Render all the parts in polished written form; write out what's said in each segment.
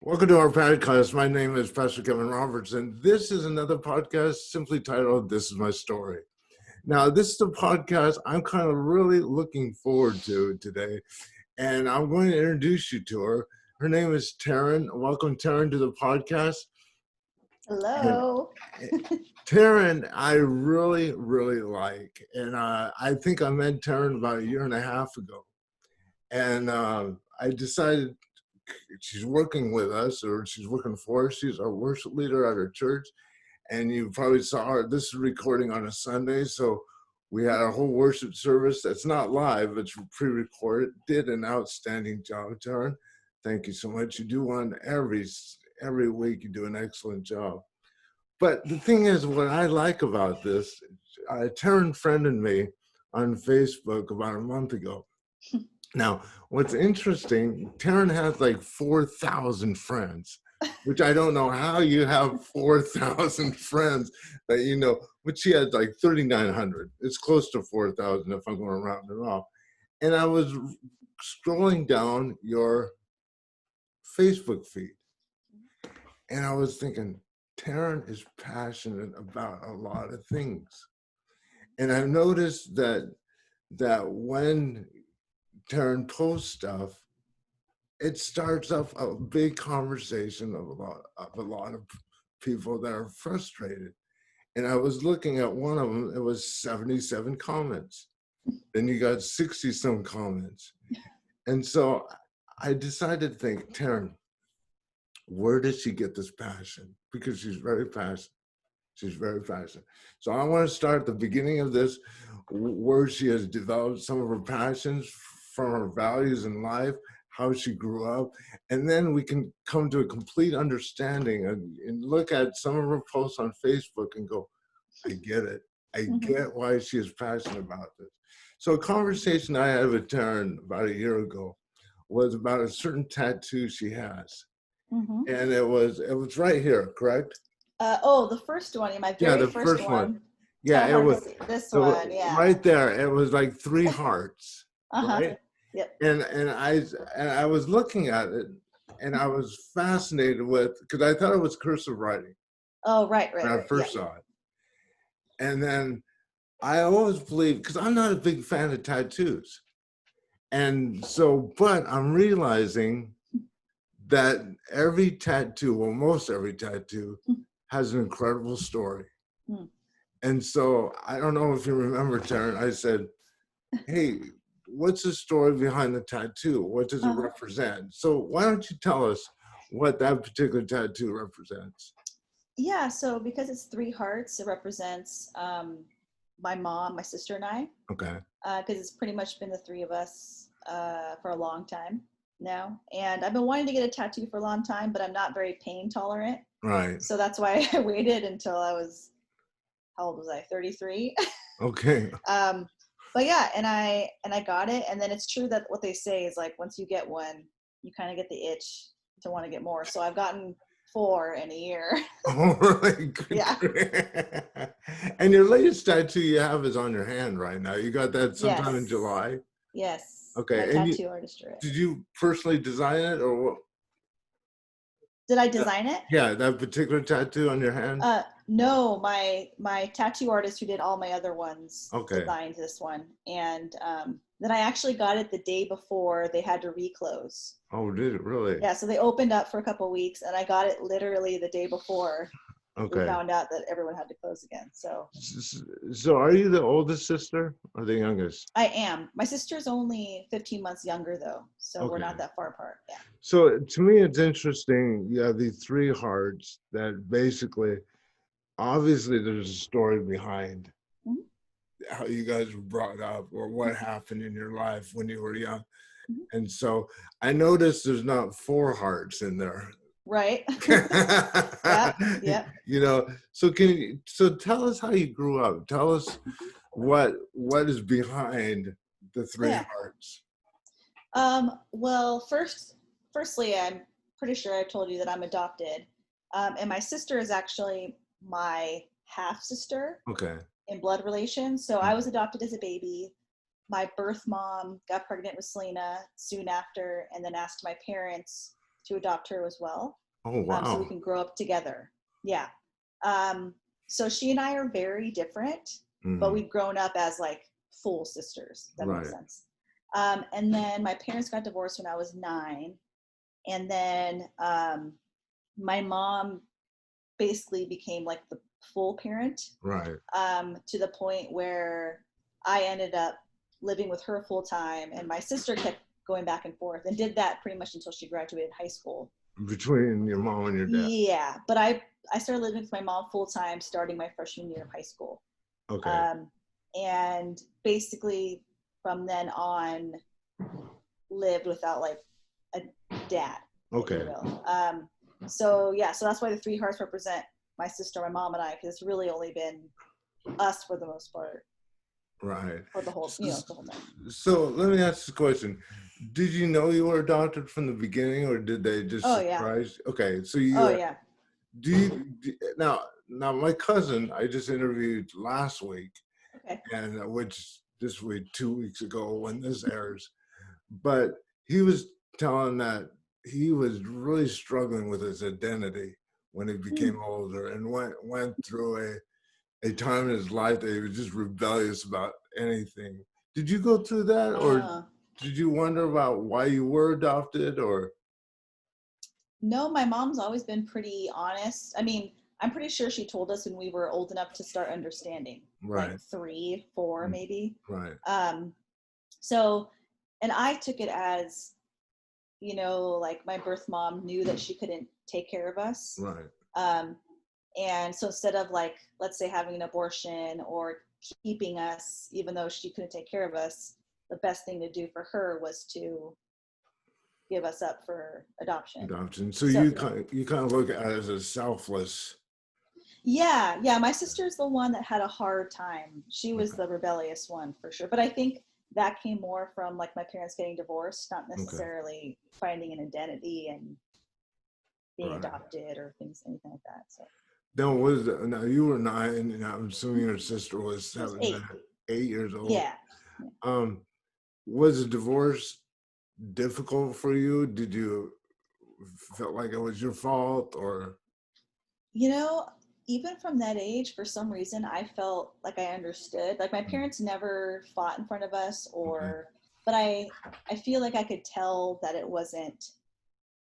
Welcome to our podcast. My name is Pastor Kevin Roberts, and this is another podcast simply titled This Is My Story. Now, this is a podcast I'm kind of really looking forward to today, and I'm going to introduce you to her. Her name is Teryn. Welcome, Teryn, to the podcast. And Hello. Teryn, I really, really like, and I think I met Teryn about a year and a half ago, and I decided she's working with us, or she's working for us. She's our worship leader at our church, and you probably saw her. This is recording on a Sunday, so we had a whole worship service that's not live, it's pre-recorded. Did an outstanding job, Teryn. Thank you so much. You do one every week. You do an excellent job. But the thing is, what I like about this, Teryn friended me on Facebook about a month ago. Now, what's interesting, Teryn has like 4,000 friends, which I don't know how you have 4,000 friends that you know, but she has like 3,900. It's close to 4,000 if I'm going to round it off. And I was scrolling down your Facebook feed, and I was thinking, Teryn is passionate about a lot of things. And I noticed that when Teryn posts stuff, it starts up a big conversation of a lot of people that are frustrated. And I was looking at one of them, it was 77 comments. Then you got 60 some comments. And so I decided to think, Teryn, where did she get this passion? Because she's very passionate. She's very passionate. So I want to start at the beginning of this, where she has developed some of her passions from her values in life, how she grew up, and then we can come to a complete understanding and look at some of her posts on Facebook and go, I get it. I get why she is passionate about this. So a conversation I had with Teryn about a year ago was about a certain tattoo she has. And it was right here, correct? The first one, my very the first one. Yeah, Tell it her was this so one, yeah. right there. It was like 3 hearts, right? Yep. And I was looking at it, and I was fascinated with, because I thought it was cursive writing. Oh, right. When I first saw it, and then I always believed, because I'm not a big fan of tattoos, and so, but I'm realizing that every tattoo, well, most every tattoo, has an incredible story. And so I don't know if you remember, Teryn, I said, hey, what's the story behind the tattoo? What does it represent? So why don't you tell us what that particular tattoo represents? Yeah, so because it's 3 hearts, it represents my mom, my sister, and I. Okay. Because it's pretty much been the 3 of us for a long time now. And I've been wanting to get a tattoo for a long time, but I'm not very pain tolerant. Right. So that's why I waited until I was, how old was I? 33. Okay. But yeah, and I got it. And then it's true that what they say is like, once you get one, you kind of get the itch to want to get more. So I've gotten 4 in a year. Oh, really? Good. Yeah. And your latest tattoo you have is on your hand right now. You got that sometime in Yes. July? Yes. Okay. My tattoo artist drew it. Did you personally design it, or what? Did I design it? Yeah, that particular tattoo on your hand? No, my tattoo artist who did all my other ones designed this one. And then I actually got it the day before they had to reclose. Oh, did it really? Yeah, so they opened up for a couple of weeks, and I got it literally the day before we found out that everyone had to close again. So are you the oldest sister or the youngest? I am. My sister's only 15 months younger, though, so we're not that far apart. Yeah. So to me, it's interesting. You have these 3 hearts that basically, obviously, there's a story behind how you guys were brought up or what happened in your life when you were young. And so I noticed there's not 4 hearts in there. Right. Yeah. You know, so tell us how you grew up. Tell us what is behind the 3 hearts. Well, firstly, I'm pretty sure I've told you that I'm adopted. And my sister is actually my half sister. Okay. In blood relation. So I was adopted as a baby. My birth mom got pregnant with Selena soon after, and then asked my parents to adopt her as well. Oh, So we wow. can grow up together. Yeah. So she and I are very different, but Mm, we've grown up as like full sisters. If that makes right, sense. And then my parents got divorced when I was 9. And then my mom basically became like the full parent, right. to the point where I ended up living with her full time, and my sister kept going back and forth and did that pretty much until she graduated high school. Between your mom and your dad. Yeah, but I started living with my mom full time starting my freshman year of high school, Okay. um, and basically from then on lived without like a dad, if you Okay. will. So yeah, so that's why the 3 hearts represent my sister, my mom, and I, because it's really only been us for the most part Right. for the whole, S- the whole time. So let me ask this question. Did you know you were adopted from the beginning, or did they just Oh yeah, surprise you? Okay, so oh you yeah. now my cousin I just interviewed last week, Okay. and which this week 2 weeks ago when this airs, but he was telling that he was really struggling with his identity when he Hmm. became older and went through a time in his life that he was just rebellious about anything. Did you go through that, or Uh, did you wonder about why you were adopted, or no, my mom's always been pretty honest. I mean, I'm pretty sure she told us when we were old enough to start understanding, like right, 3, 4, mm, maybe. right, Um, so, and I took it as, like my birth mom knew that she couldn't take care of us. right, Um, and so instead of like, let's say having an abortion or keeping us, even though she couldn't take care of us, the best thing to do for her was to give us up for adoption. adoption. So So you kind of look at it as a selfless. yeah, my sister's the one that had a hard time. She was Okay, the rebellious one for sure. But I think that came more from like my parents getting divorced, not okay, necessarily finding an identity and being right. adopted or things, anything like that. So Now you were 9, and I'm assuming your sister was she was 7, 8. 8 years old. Yeah. Um, was the divorce difficult for you? Did you felt like it was your fault, or You know, even from that age, for some reason, I felt like I understood. Like my mm, parents never fought in front of us, okay, but I feel like I could tell that it wasn't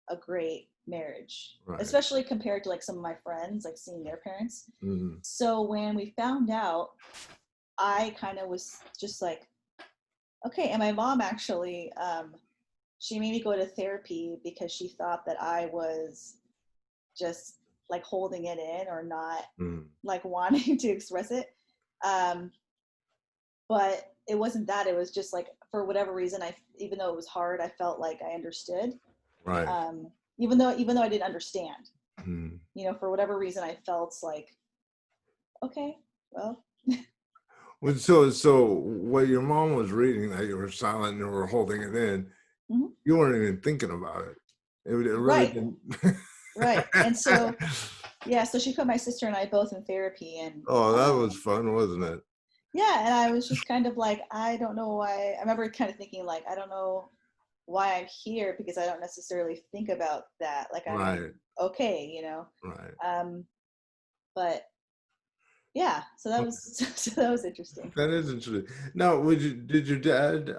a great marriage, right, especially compared to like some of my friends, like seeing their parents. mm, So when we found out, I kind of was just like, okay. And my mom actually, she made me go to therapy because she thought that I was just like holding it in or not mm, like wanting to express it. Um, but it wasn't that. It was just like for whatever reason, even though it was hard, I felt like I understood. right. Even though I didn't understand, Mm. for whatever reason, I felt like, okay, well, Well, so what your mom was reading that you were silent and you were holding it in, mhm, you weren't even thinking about it. It really right, didn't. right. And so, yeah, so she put my sister and I both in therapy, and Oh, that was um, fun, wasn't it? yeah, and I was just kind of like, I don't know why. I remember kind of thinking like, I don't know why I'm here because I don't necessarily think about that. Like I'm Right, okay. right. Um, but yeah, so that Okay. was so that was interesting. That is interesting. Now, did your dad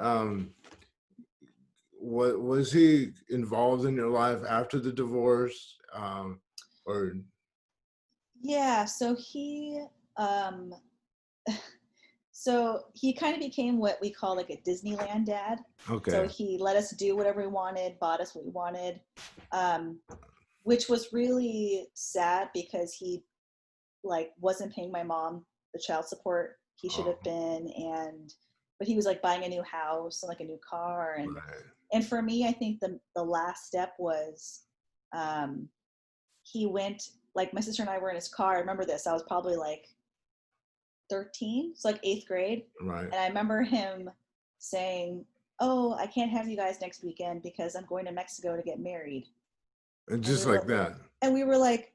was he involved in your life after the divorce? Or Yeah, um he kind of became what we call like a Disneyland dad. So okay, he let us do whatever we wanted, bought us what we wanted, um, which was really sad because he like wasn't paying my mom the child support he should oh, have been, but he was like buying a new house and like a new car, right, and for me, I think the last step was, um, he went, like my sister and I were in his car. I remember this. I was probably like 13, so like 8th grade. right, And I remember him saying, "Oh, I can't have you guys next weekend because I'm going to Mexico to get married." and And just we like were that. like,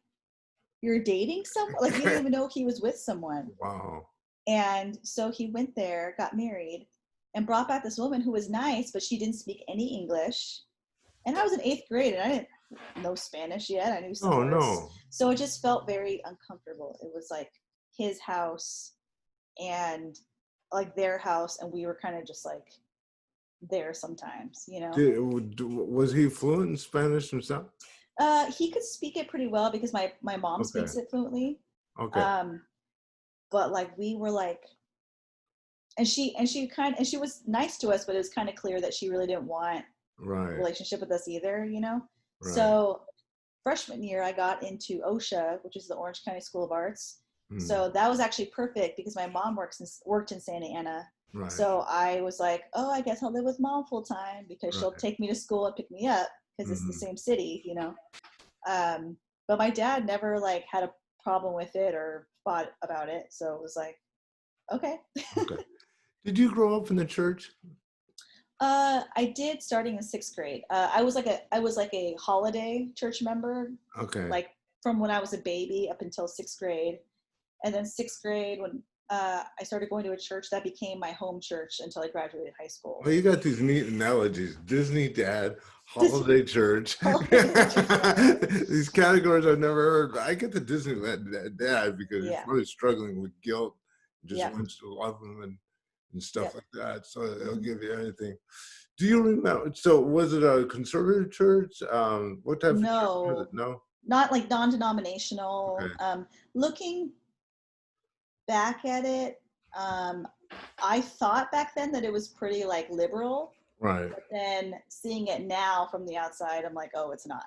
"You're dating someone?" Like we didn't even know he was with someone. Wow. And so he went there, got married, and brought back this woman who was nice, but she didn't speak any English. And I was in 8th grade, and no Spanish yet. I knew some Oh words. no. So it just felt very uncomfortable. It was like his house and like their house, and we were kind of just like there sometimes, you know. Was he fluent in Spanish himself? He could speak it pretty well because my mom Okay. speaks it fluently. Okay. Um, but like we were like, and she was nice to us, but it was kind of clear that she really didn't want a Right. relationship with us either, you know. Right. So freshman year, I got into OSHA, which is the Orange County School of Arts. Hmm. So that was actually perfect because my mom worked in Santa Ana. Right. So I was like, oh, I guess I'll live with mom full time because she'll Right. take me to school and pick me up because it's the Hmm. same city, you know. But my dad never like had a problem with it or fought about it. So it was like, okay. Okay. Did you grow up in the church? I did starting in sixth grade. I was like a holiday church member, Okay. like from when I was a baby up until sixth grade, and then sixth grade when I started going to a church that became my home church until I graduated high school. Well, you got these neat analogies. Disney dad, holiday church. Holiday church, yeah, These categories I've never heard. I get the Disneyland dad because he's yeah, probably struggling with guilt. Just yeah, wants to love him and stuff yep. like that. So they'll Hmm. give you anything. Do you remember? So was it a conservative church? What type of church was it? No, No. not like non-denominational. Okay. Looking back at it, um, I thought back then that it was pretty like liberal, Right. but then seeing it now from the outside, I'm like, oh, it's not.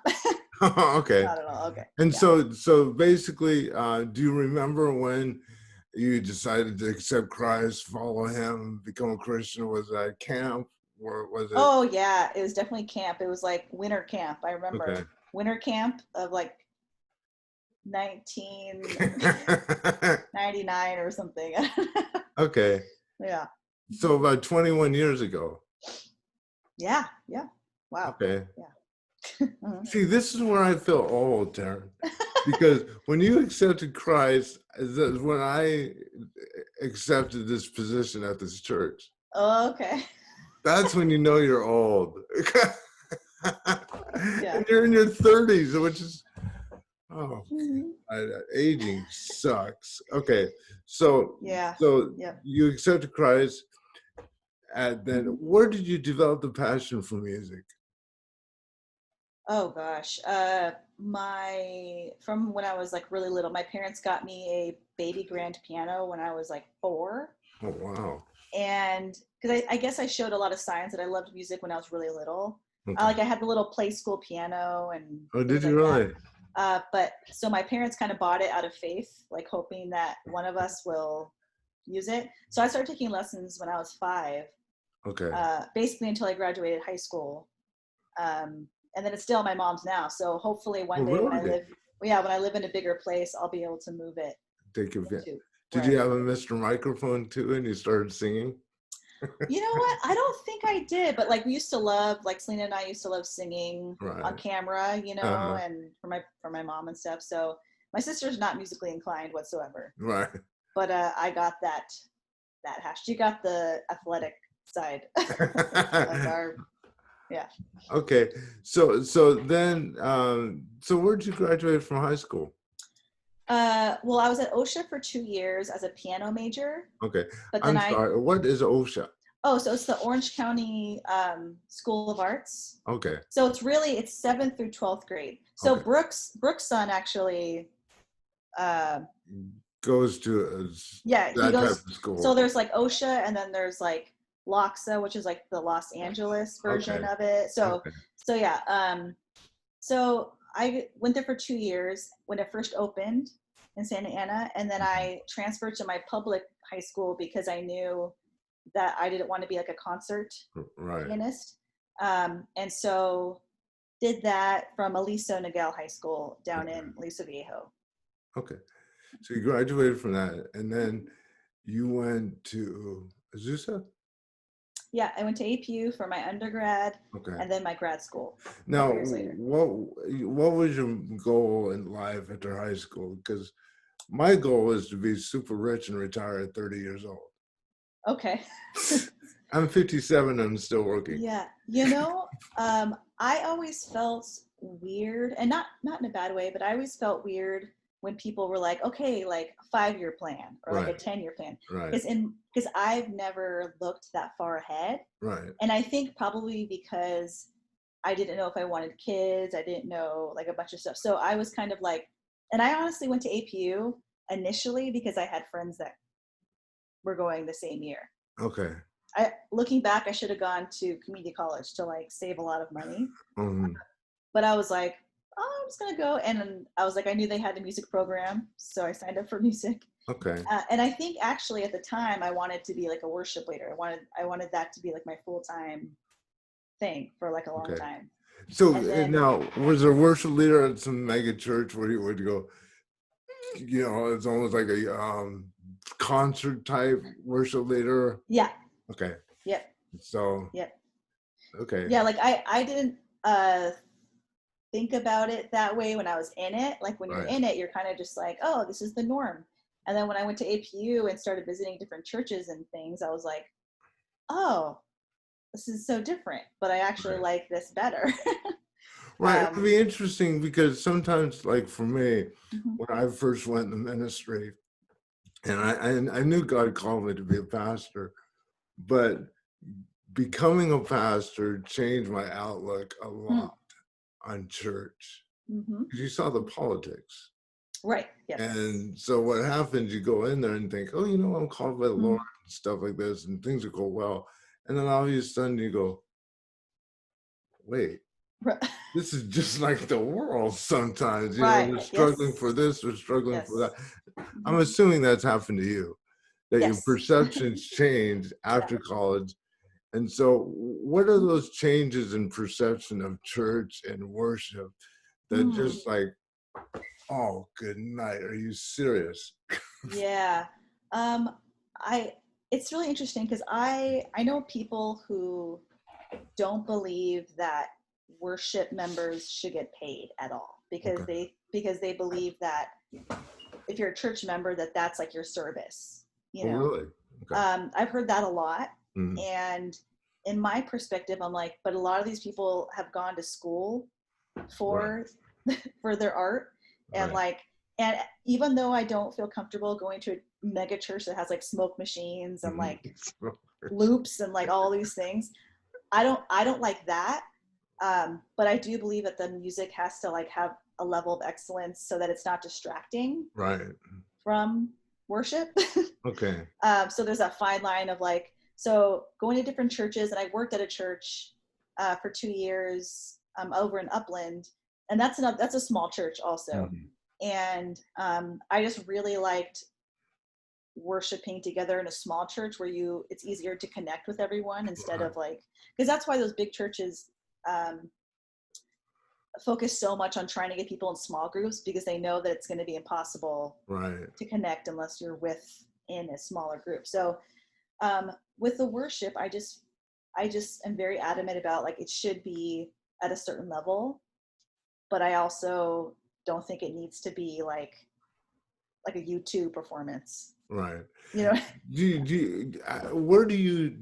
Okay. Not at all. Okay. And Yeah. so basically, do you remember when you decided to accept Christ, follow him, become a Christian? Was that camp or was it Oh yeah, it was definitely camp. It was like winter camp. I remember okay? winter camp of like 1999 or something. Okay. Yeah. So about 21 years ago. Yeah. Yeah. Wow. Okay. Yeah. Mhm. See, this is where I feel old, Teryn, because when you accepted Christ, that's when I accepted this position at this church. Oh, okay. That's when you know you're old. Yeah. And you're in your 30s, which is, oh, Mhm. aging sucks. Okay, so Yeah. so Yeah. you accepted Christ, and then Mhm. where did you develop the passion for music? Oh gosh. My from when I was like really little, my parents got me a baby grand piano when I was like 4. Oh, wow. And because I guess I showed a lot of signs that I loved music when I was really little. Okay. Like I had the little play school piano and Oh, did things you like that. really? But so my parents kind of bought it out of faith, like hoping that one of us will use it. So I started taking lessons when I was 5, Okay. basically until I graduated high school. And then it's still my mom's now. So hopefully Oh, one day really? when I live in a bigger place, I'll be able to move it Take your, into did where I you live. have a Mr. Microphone too, and you started singing? You know what? I don't think I did, but like we used to love, like Selena and I used to love singing on Right. camera, you know, Uh-huh. and for my mom and stuff. So my sister's not musically inclined whatsoever, Right. but I got that hash. She got the athletic side of our yeah. Okay. So then so where'd you graduate from high school? Well, I was at OSHA for 2 years as a piano major, Okay. but then I'm I sorry. What is OSHA? oh, so it's the Orange County School of Arts. Okay. So it's 7th through 12th grade. So Okay. Brooks' son actually uh, Goes to yeah, he that type goes. of So school. there's like OSHA, and then there's like LOXA, which is like the Los Angeles version Okay. of it. So Okay. so yeah. So I went there for 2 years when it first opened in Santa Ana, and then I transferred to my public high school because I knew that I didn't want to be like a concert Right. pianist. And so did that from Aliso Niguel High School down Okay. in Aliso Viejo. Okay. So you graduated from that, and then you went to Azusa? Yeah, I went to APU for my undergrad Okay. and then my grad school a Now, couple years later. what was your goal in life after high school? Because my goal is to be super rich and retire at 30 years old. Okay. I'm 57 and I'm still working. Yeah. You know, I always felt weird, and not in a bad way, but I always felt weird when people were like, okay, like a 5-year plan or like a Right. 10-year plan. Right. Because I've never looked that far ahead. Right. And I think probably because I didn't know if I wanted kids, I didn't know like a bunch of stuff. So I was kind of like, and I honestly went to APU initially because I had friends that were going the same year. Okay. Looking back, I should have gone to community college to like save a lot of money. Um. But I was like, oh, I'm just gonna go. And then I was like, I knew they had a music program, so I signed up for music. Okay. And I think actually at the time I wanted to be like a worship leader. I wanted that to be like my full time thing for like a long Okay. time. So And then now, was there a worship leader at some mega church where you would go? It's almost like a concert type worship leader. yeah, Okay. yep, So yep, okay. yeah. Like I didn't think about it that way when I was in it. Like when you're Right. in it, you're kind of just like, oh, this is the norm. And then when I went to APU and started visiting different churches and things, I was like, oh, this is so different, but I actually Right. like this better. Right. It would be interesting because sometimes, like for me, Mhm. when I first went in the ministry, and I knew God called me to be a pastor, but becoming a pastor changed my outlook a Hmm. lot on church. Mhm. Because you saw the politics. Right. Yes. And so what happens, you go in there and think, oh, I'm called by the Lord Mm. and stuff like this, and things will go well. And then all of a sudden you go, wait, this is just like the world sometimes, Right. they're struggling for Yes. this, they're struggling for that. Yes. I'm Mhm. assuming that's happened to you, that your Yes. perceptions change Yeah. after college. And so what are Mhm. those changes in perception of church and worship that Mm. just like, oh, good night, are you serious? Yeah. Um, I. It's really interesting because I know people who don't believe that worship members should get paid at all Okay. because they believe that if you're a church member that that's like your service, you Oh, know. really? Okay. I've heard that a lot, Mhm. and in my perspective I'm like, but a lot of these people have gone to school Right, for for their art, and right. like, and even though I don't feel comfortable going to a mega church that has like smoke machines and Mhm. like loops and like all these things, I don't like that. But I do believe that the music has to like have a level of excellence so that it's not distracting Right. from worship. Okay. So there's that fine line of like, so going to different churches, and I worked at a church for 2 years over in Upland, and that's a small church also. Mhm. And I just really liked worshiping together in a small church where it's easier to connect with everyone instead Right, of like, because that's why those big churches um, focus so much on trying to get people in small groups, because they know that it's going to be impossible right, to connect unless you're in a smaller group. So with the worship, I just am very adamant about like it should be at a certain level, but I also don't think it needs to be like a U2 performance. right. You know? Where do you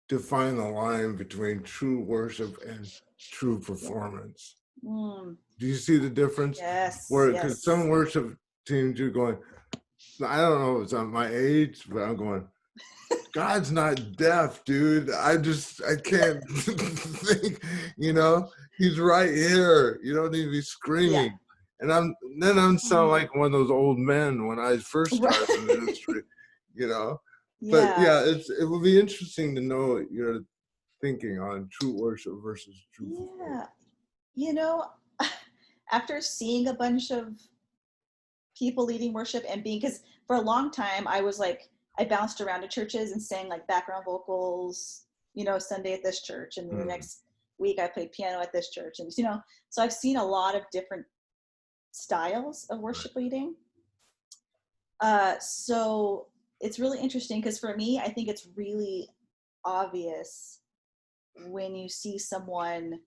define the line between true worship and true performance? Mm, Do you see the difference? yes, Where, because some yes. worship teams, you're going, I don't know if it's on my age, but I'm going, God's not deaf, dude. I can't think, he's right here. You don't need to be Yeah. screaming. And I'm sound Mhm. like one of those old men when I first Right. started in the ministry, you know. But Yeah. yeah, it will be interesting to know your thinking on true worship versus true performance. Yeah. You know, after seeing a bunch of people leading worship and being, because for a long time I was like, I bounced around to churches and sang like background vocals, Sunday at this church, and then the Mm, next week I played piano at this church, and so I've seen a lot of different styles of right, worship leading. So it's really interesting because for me, I think it's really obvious when you see someone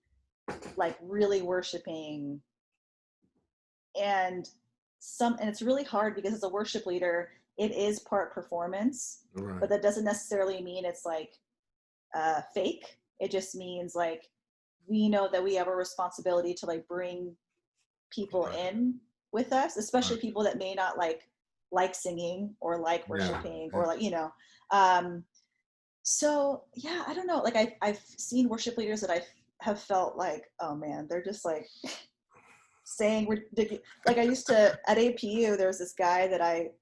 like really worshiping, and and it's really hard because as a worship leader it is part performance, but right, that doesn't necessarily mean it's like fake. It just means like we know that we have a responsibility to like bring people Right. in with us, especially Right. people that may not like singing or like Yeah. worshiping Yeah. or like, um, so yeah, I don't know. Like I've seen worship leaders that I have felt like, oh man, they're just like saying ridiculous. Like I used to at APU, there was this guy that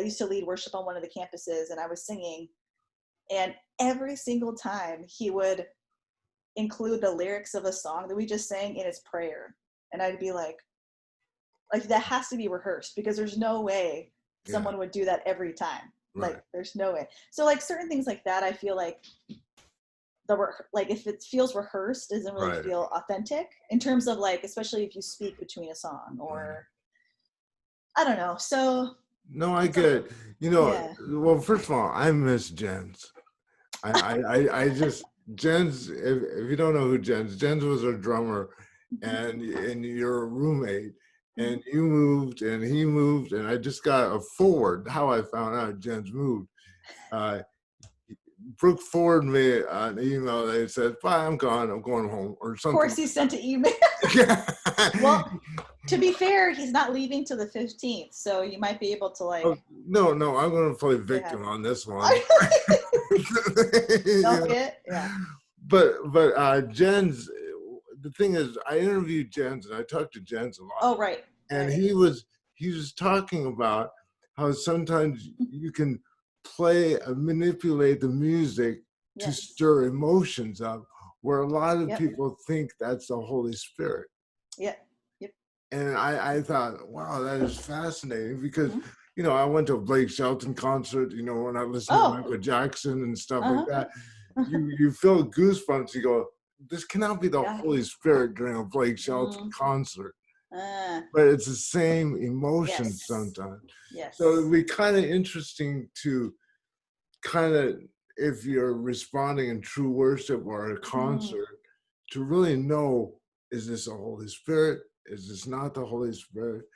used to lead worship on one of the campuses, and I was singing, and every single time he would include the lyrics of a song that we just sang in his prayer, and I'd be like that has to be rehearsed because there's no way Yeah. someone would do that every time. Right. Like there's no way. So like certain things like that, I feel like like if it feels rehearsed, doesn't really Right. feel authentic in terms of like, especially if you speak between a song Right. or I don't know. So No, I it's get it. yeah. Well, first of all, I miss Jens. I just Jens. If you don't know who Jens was a drummer, and you're a roommate, and you moved, and he moved, and I just got a forward. How I found out Jens moved. Uh, Brooke forwarded me an email that said, "Bye, I'm gone. I'm going home," or Of course something. he sent an email. Well, to be fair, he's not leaving till the 15th, so you might be able to Oh, like no, I'm going to play say hi. victim on this one. Don't You know? forget. Yeah. But Jens, the thing is, I interviewed Jens and I talked to Jens a lot, Oh, right. and Right. he was talking about how sometimes you can play and manipulate the music to Yes. stir emotions up, where a lot of Yep. people think that's the Holy Spirit. Yep. Yep. And I thought, wow, that is fascinating because, Mhm. I went to a Blake Shelton concert, when I listened to Oh. Michael Jackson and stuff like Uh-huh. that. You feel goosebumps. You go, this cannot be the Yeah. Holy Spirit during a Blake Shelton Mm. concert, Uh, but it's the same emotion yes. sometimes. So Yes. it'd be kind of interesting to kind of, if you're responding in true worship or a Mm. concert, to really know, is this the Holy Spirit? Is this not the Holy Spirit?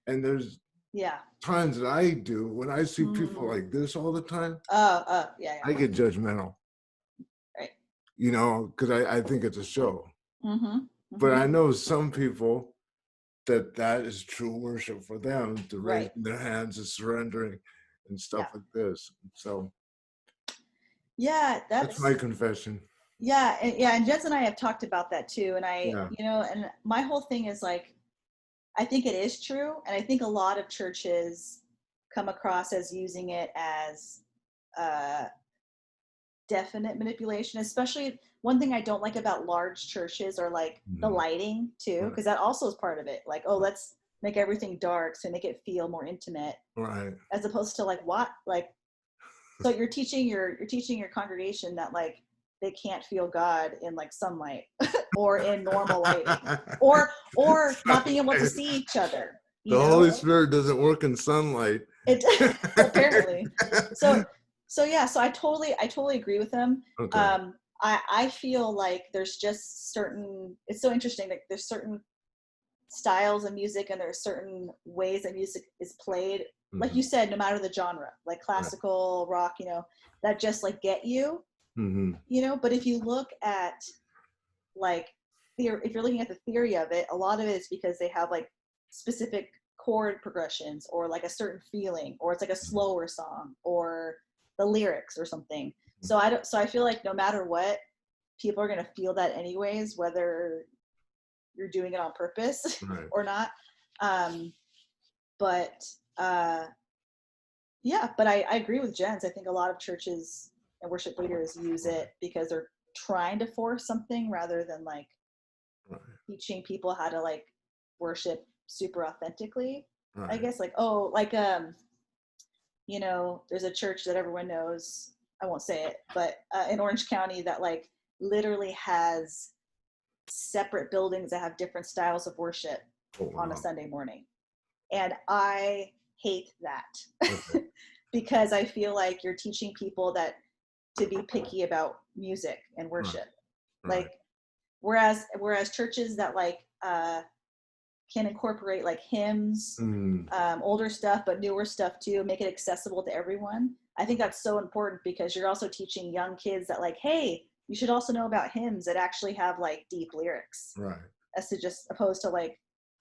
And there's Yeah. times that I do when I see people Mm. like this all the time, Oh, yeah, yeah. I get judgmental, Right. because I think it's a show. Mm-hmm. But Mm-hmm. I know some people that is true worship for them, to raise Right. their hands and surrendering and stuff Yeah. like this. So Yeah, that's my that's confession. and Jess and I have talked about that too. And Yeah. and my whole thing is like, I think it is true. And I think a lot of churches come across as using it as uh, definite manipulation, especially one thing I don't like about large churches are like the Mhm. lighting too, Right. because that also is part of it. Like, oh, let's make everything dark to make it feel more intimate, Right. as opposed to like what like so you're teaching your congregation that like they can't feel God in like sunlight or in normal lighting or not being able to see each other, The Holy Spirit doesn't work in sunlight. it apparently. So yeah, so I totally agree with them. Okay. I feel like there's just certain, it's so interesting that there's certain styles of music and there are certain ways that music is played, like you Mhm. said, no matter the genre, like Right. classical rock, that just like get you, Mhm. but if you look at like if you're looking at the theory of it, a lot of it is because they have like specific chord progressions or like a certain feeling, or it's like a Mhm. slower song or the lyrics or something. Mhm. So I feel like no matter what, people are going to feel that anyways, whether you're doing it on purpose Right. or not. um but uh yeah, but I agree with Jens. I think a lot of churches and worship leaders use Right. it because they're trying to force something rather than like Right. teaching people how to like worship super authentically. I Right. guess like, there's a church that everyone knows, I won't say it, but in Orange County that like literally has separate buildings that have different styles of worship Oh, on a wow. Sunday morning. And I hate that Okay. because I feel like you're teaching people that to be picky about music and Right. worship. Right. Like whereas churches that like can incorporate like hymns, Mm. older stuff, but newer stuff too, make it accessible to everyone. I think that's so important because you're also teaching young kids that like, hey, you should also know about hymns that actually have like deep lyrics, Right. as to just opposed to like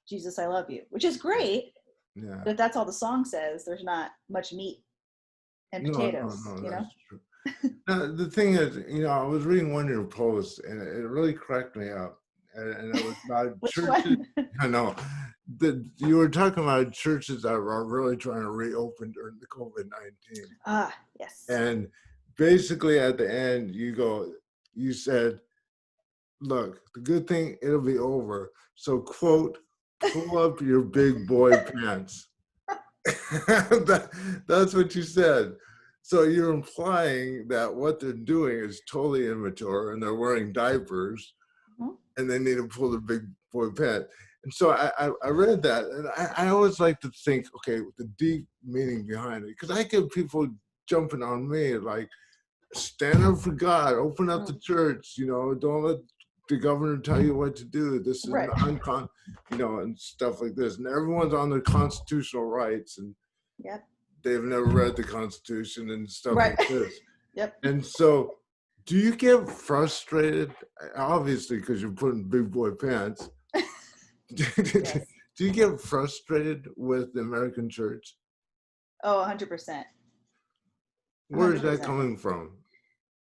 Jesus, I love you, which is great. Yeah. But if that's all the song says, there's not much meat and potatoes, No, you know? that's true. Now, the thing is, I was reading one of your posts and it really cracked me up. And it was about Which churches. one? I know that you were talking about churches that are really trying to reopen during the COVID-19. Ah, yes. And basically at the end, you said, look, the good thing, it'll be over. So, quote, pull up your big boy pants. That's what you said. So you're implying that what they're doing is totally immature and they're wearing diapers Mhm. and they need to pull the big boy pants. And so I read that and I always like to think, okay, the deep meaning behind it. Because I get people jumping on me like, stand up for God, open up the church, don't let the governor tell you what to do. This is Right. and stuff like this. And everyone's on their constitutional rights and Yep. they've never read the Constitution and stuff Right. like this. Yep. And so, do you get frustrated? Obviously, because you're putting big boy pants. Yes. Do you get frustrated with the American church? Oh, 100%. Where is that 100%. coming from?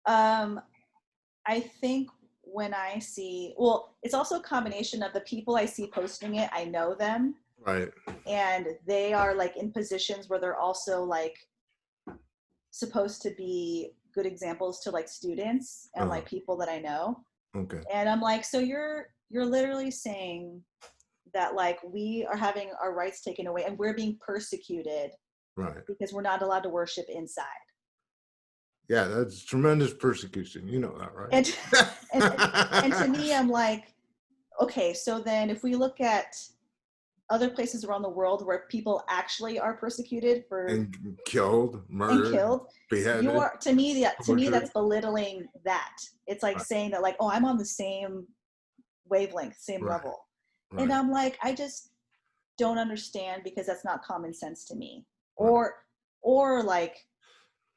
I think when I see, well, it's also a combination of the people I see posting it, I know them, Right. and they are like in positions where they're also like supposed to be good examples to like students and like people that I know. Okay. And I'm like, so you're literally saying that like we are having our rights taken away and we're being persecuted Right. because we're not allowed to worship inside. Yeah, that's tremendous persecution. You know that, right? And to me, I'm like, okay, so then if we look at other places around the world where people actually are persecuted for and killed, murdered, beheaded. You are to me tortured. that's belittling that. It's like saying that like, oh, I'm on the same wavelength, same level. Right. And I'm like, I just don't understand because that's not common sense to me. Right. Or like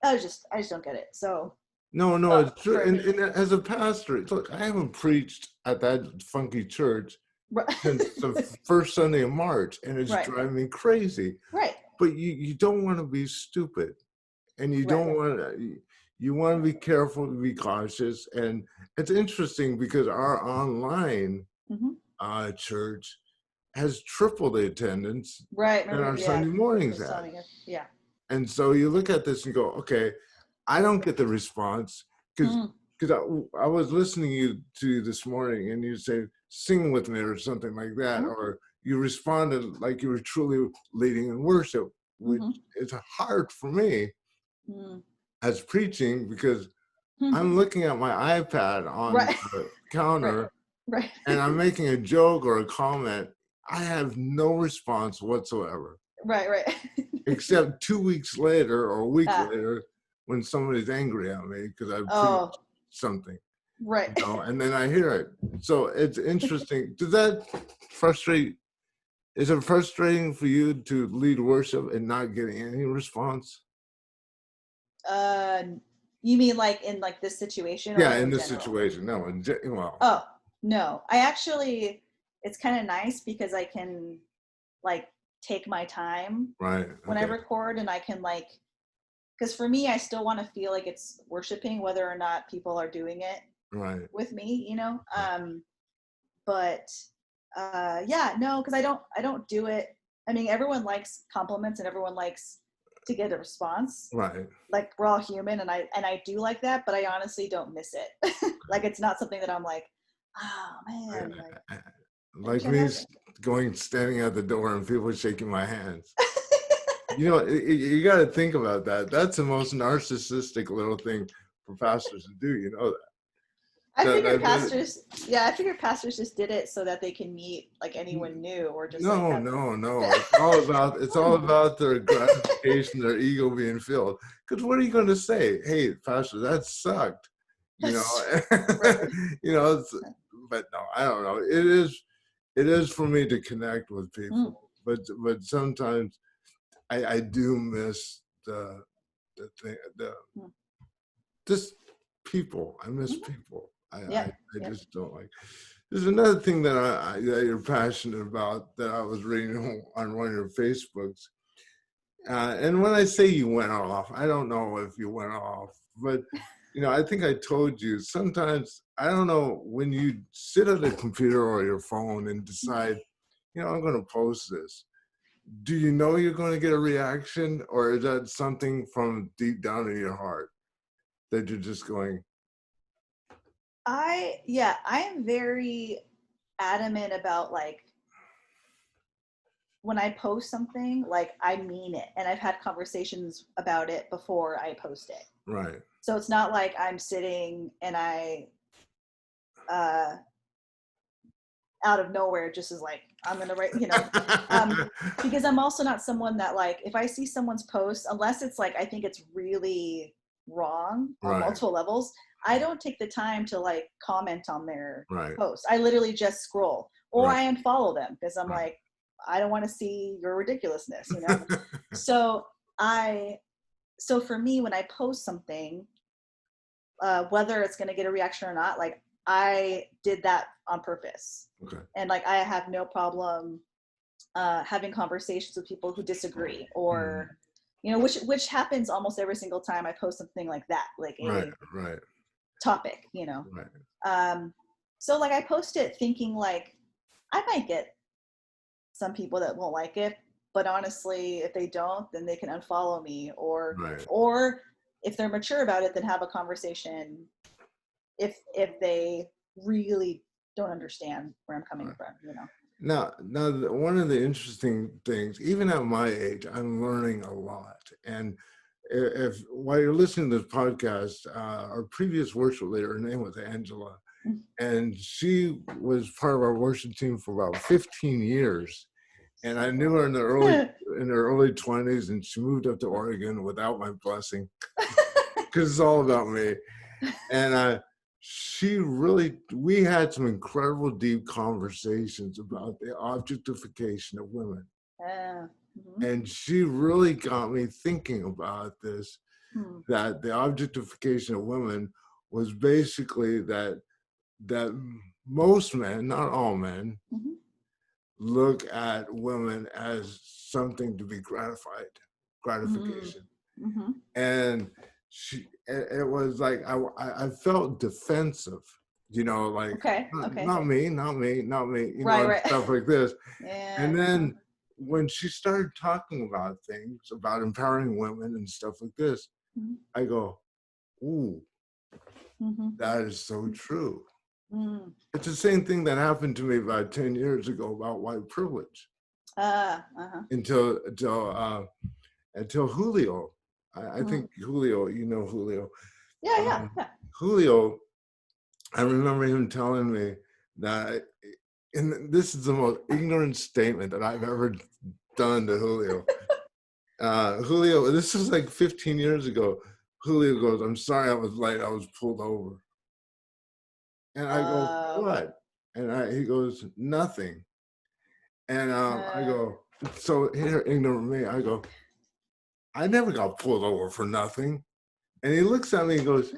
I just don't get it. So no, it's true. And as a pastor, look, I haven't preached at that funky church since the first Sunday of March, and it's driving me crazy. Right. But you don't want to be stupid, and you don't want to. You want to be careful, to be cautious, and it's interesting because our online church has tripled the attendance than our Sunday mornings had. Yeah. And so you look at this and go, okay, I don't get the response because I was listening to you this morning and you say, sing with me or something like that, or you responded like you were truly leading in worship, which is hard for me as preaching because I'm looking at my iPad on the counter and I'm making a joke or a comment. I have no response whatsoever. Right. Except 2 weeks later or a week later when somebody's angry at me because I preached something. Right. And then I hear it. So it's interesting. Does that frustrate? Is it frustrating for you to lead worship and not getting any response? You mean like in like this situation? Yeah, in this situation. No, well. Oh, no. I actually, it's kind of nice because I can like take my time when I record and I can like, because for me, I still want to feel like it's worshiping whether or not people are doing it with me, but yeah, no, because I don't do it. I mean, everyone likes compliments and everyone likes to get a response. Like we're all human and I do like that, but I honestly don't miss it. Like it's not something that I'm like, oh man. Like me standing at the door and people shaking my hands. You got to think about that. That's the most narcissistic little thing for pastors to do. You know that. I figured pastors just did it so that they can meet like anyone new or just no. It's all about their gratification, their ego being filled. Because what are you going to say? Hey, pastor, that sucked. But no, I don't know. It is for me to connect with people, but sometimes I do miss the thing, just people. I miss Mhm. people. Yep. I Yep. just don't like. There's another thing that that you're passionate about that I was reading on one of your Facebooks. And when I say you went off, I don't know if you went off, but I think I told you sometimes, I don't know, when you sit at a computer or your phone and decide, I'm going to post this. Do you know you're going to get a reaction, or is that something from deep down in your heart that you're just going? I am very adamant about like when I post something, like I mean it, and I've had conversations about it before I post it. Right. So it's not like I'm sitting and uh, out of nowhere just is like I'm gonna write, because I'm also not someone that like if I see someone's post, unless it's like I think it's really wrong on Right. multiple levels, I don't take the time to like comment on their Right. post. I literally just scroll or Right. I unfollow them because I'm Right. like I don't want to see your ridiculousness, So so for me when I post something, whether it's going to get a reaction or not, like I did that on purpose. Okay. And like I have no problem having conversations with people who disagree or which happens almost every single time I post something like that, like Right. a Right. topic, Right. So like I post it thinking like I might get some people that won't like it, but honestly if they don't, then they can unfollow me Right. or if they're mature about it, then have a conversation if they really don't understand where I'm coming Right. from. Now, one of the interesting things, even at my age, I'm learning a lot. And if while you're listening to this podcast, our previous worship leader, her name was Angela, and she was part of our worship team for about 15 years. And I knew her in her early 20s, and she moved up to Oregon without my blessing, because it's all about me. And we had some incredible deep conversations about the objectification of women. And she really got me thinking about this, that the objectification of women was basically that most men, not all men, look at women as something to be gratification. And it was like I felt defensive, like Okay. not me, not me, not me, Right. stuff like this. Yeah. And then when she started talking about things about empowering women and stuff like this, I go, ooh, that is so true. It's the same thing that happened to me about 10 years ago about white privilege. Until Julio. I think Julio, Julio. Yeah. Julio, I remember him telling me that, and this is the most ignorant statement that I've ever done to Julio. Julio, this was like 15 years ago. Julio goes, "I'm sorry I was late. I was pulled over." And I go, "What?" And he goes, "Nothing." And I go, so here, ignorant me, I go, "I never got pulled over for nothing." And he looks at me and goes,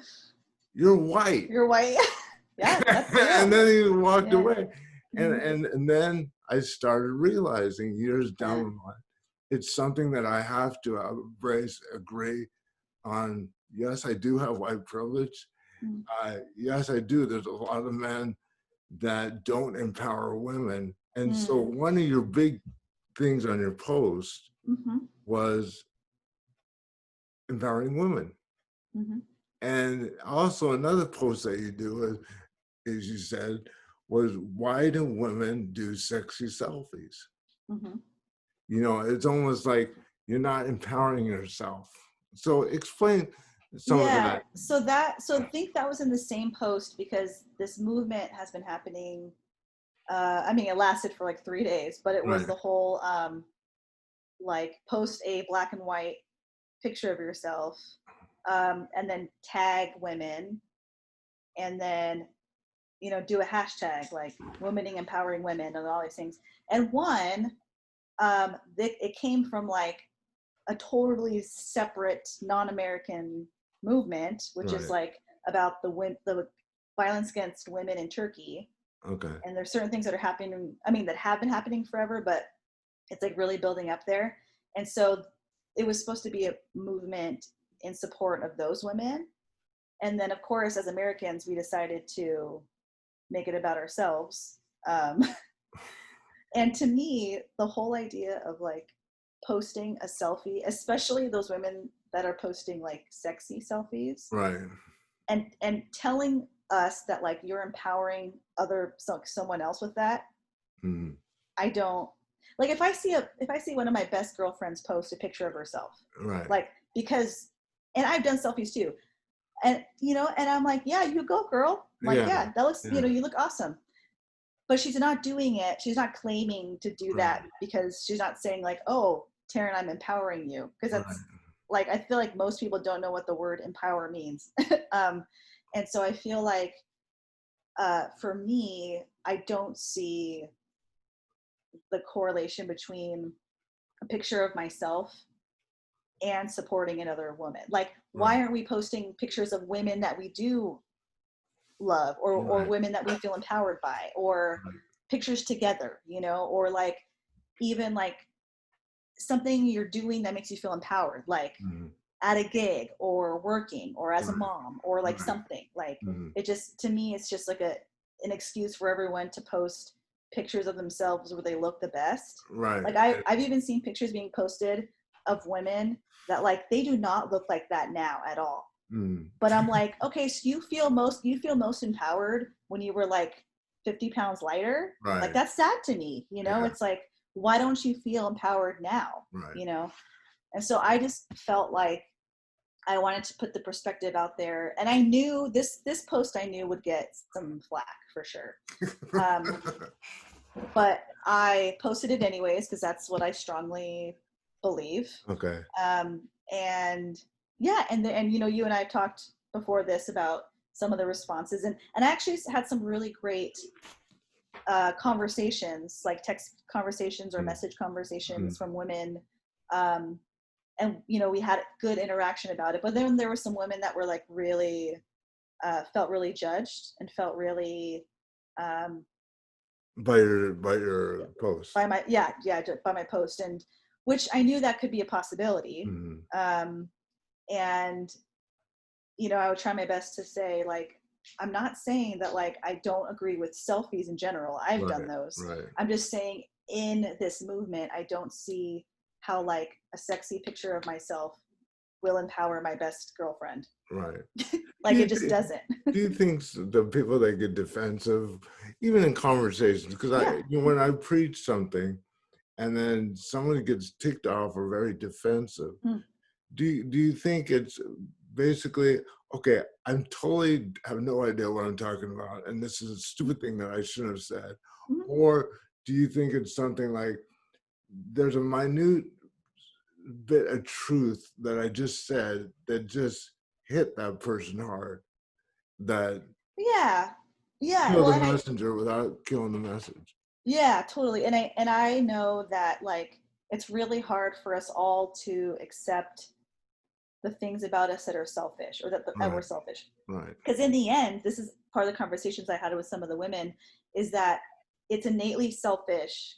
"You're white." You're white. Yeah, that's real. And then he walked away. Mhm. And then I started realizing years down the line, it's something that I have to embrace, agree on. Yes, I do have white privilege. Yes, I do. There's a lot of men that don't empower women. And so one of your big things on your post was empowering women. And also another post that you do, as you said, was why do women do sexy selfies? It's almost like you're not empowering yourself. So explain some of that. So I think that was in the same post because this movement has been happening. I mean, it lasted for like 3 days, but it was Right. the whole like post a black and white picture of yourself, and then tag women, and then do a hashtag like womening empowering women and all these things. And one, it came from like a totally separate non-American movement, which is like about the violence against women in Turkey. Okay. And there's certain things that are happening, I mean, that have been happening forever, but it's like really building up there. And so it was supposed to be a movement in support of those women. And then, of course, as Americans, we decided to make it about ourselves. And to me, the whole idea of like posting a selfie, especially those women that are posting like sexy selfies, Right. and telling us that like you're empowering someone else with that. Mm. I don't like if I see one of my best girlfriends post a picture of herself, Right. like, because, and I've done selfies too, and and I'm like, yeah, you go, girl. I'm like, yeah, that looks, Yeah. you look awesome. But she's not doing it. She's not claiming to do that, because she's not saying like, oh, Teryn, I'm empowering you. Because that's like, I feel like most people don't know what the word empower means. And so I feel like for me, I don't see the correlation between a picture of myself and supporting another woman. Like, why aren't we posting pictures of women that we do love, or women that we feel empowered by, or pictures together, or like even like something you're doing that makes you feel empowered, like at a gig or working or as a mom, or like something like it just, to me, it's just like an excuse for everyone to post pictures of themselves where they look the best. Like I've even seen pictures being posted of women that like they do not look like that now at all. But I'm like, okay, so you feel most empowered when you were like 50 pounds lighter. Like, that's sad to me, It's like, why don't you feel empowered now? And so I just felt like I wanted to put the perspective out there, and I knew this post I knew would get some flack for sure. But I posted it anyways, because that's what I strongly believe. Okay. And yeah, and you and I talked before this about some of the responses, and I actually had some really great conversations, like text conversations or message conversations from women, and we had good interaction about it. But then there were some women that were like really felt really judged and felt really by your post, by my post, and which I knew that could be a possibility. And I would try my best to say, like, I'm not saying that like I don't agree with selfies in general. I've done those. I'm just saying in this movement, I don't see how like a sexy picture of myself will empower my best girlfriend. Like, it just doesn't. Do you think the people that get defensive, even in conversations, because when I preach something and then someone gets ticked off or very defensive, do you think it's basically, okay, I'm totally have no idea what I'm talking about, and this is a stupid thing that I shouldn't have said? Or do you think it's something like there's a minute bit of truth that I just said that just hit that person hard, that kill the messenger without killing the message? Yeah, totally. And I know that like it's really hard for us all to accept the things about us that are selfish, or that we're selfish. Because in the end, this is part of the conversations I had with some of the women, is that it's innately selfish